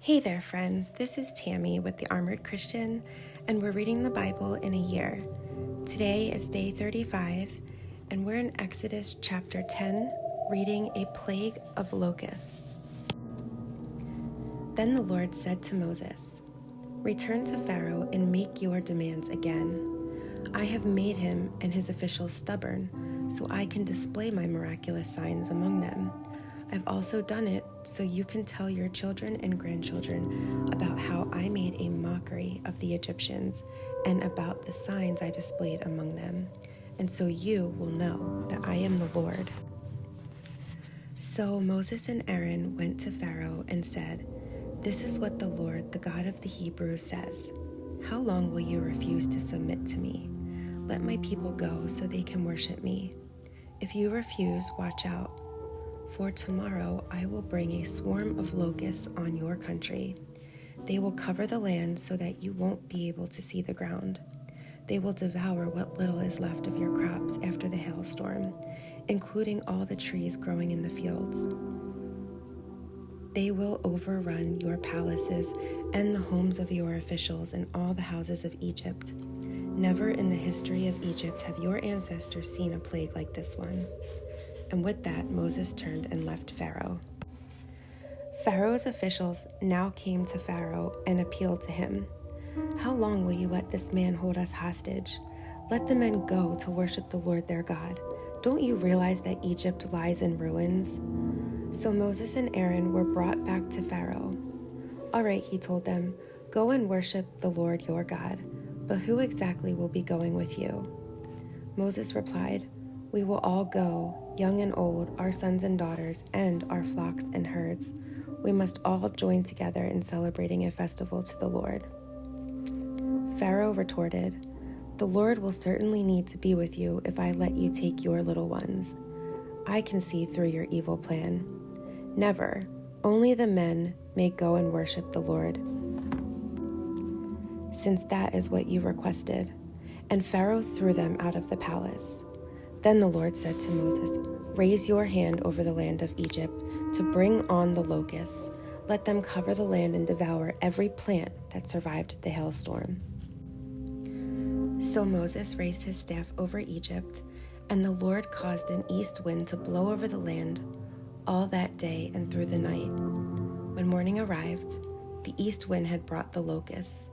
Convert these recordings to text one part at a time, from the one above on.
Hey there, friends. This is Tammy with the Armored Christian, and we're reading the Bible in a year. Today is day 35, and we're in Exodus chapter 10, reading a Plague of Locusts. Then the Lord said to Moses, "Return to Pharaoh and make your demands again. I have made him and his officials stubborn, so I can display my miraculous signs among them. I've also done it so you can tell your children and grandchildren about how I made a mockery of the Egyptians and about the signs I displayed among them, and so you will know that I am the Lord." So Moses and Aaron went to Pharaoh and said, "This is what the Lord, the God of the Hebrews, says. How long will you refuse to submit to me? Let my people go so they can worship me. If you refuse, watch out. For tomorrow I will bring a swarm of locusts on your country. They will cover the land so that you won't be able to see the ground. They will devour what little is left of your crops after the hailstorm, including all the trees growing in the fields. They will overrun your palaces and the homes of your officials and all the houses of Egypt. Never in the history of Egypt have your ancestors seen a plague like this one." And with that, Moses turned and left Pharaoh. Pharaoh's officials now came to Pharaoh and appealed to him. "How long will you let this man hold us hostage? Let the men go to worship the Lord their God. Don't you realize that Egypt lies in ruins?" So Moses and Aaron were brought back to Pharaoh. "All right," he told them, "go and worship the Lord your God. But who exactly will be going with you?" Moses replied, "We will all go, young and old, our sons and daughters, and our flocks and herds. We must all join together in celebrating a festival to the Lord." Pharaoh retorted, "The Lord will certainly need to be with you if I let you take your little ones. I can see through your evil plan. Never, only the men may go and worship the Lord, since that is what you requested." And Pharaoh threw them out of the palace. Then the Lord said to Moses, "Raise your hand over the land of Egypt to bring on the locusts. Let them cover the land and devour every plant that survived the hailstorm." So Moses raised his staff over Egypt, and the Lord caused an east wind to blow over the land all that day and through the night. When morning arrived, the east wind had brought the locusts,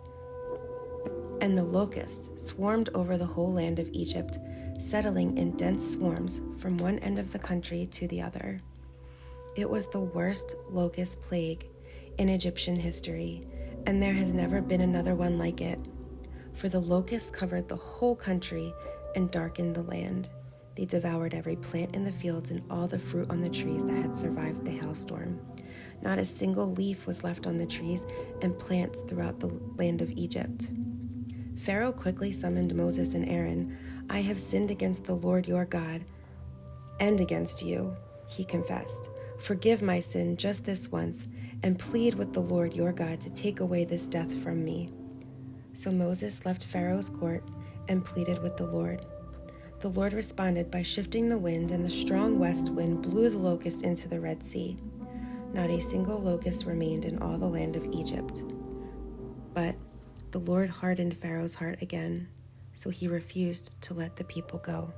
and the locusts swarmed over the whole land of Egypt, settling in dense swarms from one end of the country to the other. It was the worst locust plague in Egyptian history, and there has never been another one like it. For the locusts covered the whole country and darkened the land. They devoured every plant in the fields and all the fruit on the trees that had survived the hailstorm. Not a single leaf was left on the trees and plants throughout the land of Egypt. Pharaoh quickly summoned Moses and Aaron. "I have sinned against the Lord your God and against you," he confessed. "Forgive my sin just this once and plead with the Lord your God to take away this death from me." So Moses left Pharaoh's court and pleaded with the Lord. The Lord responded by shifting the wind, and the strong west wind blew the locusts into the Red Sea. Not a single locust remained in all the land of Egypt. But the Lord hardened Pharaoh's heart again, so he refused to let the people go.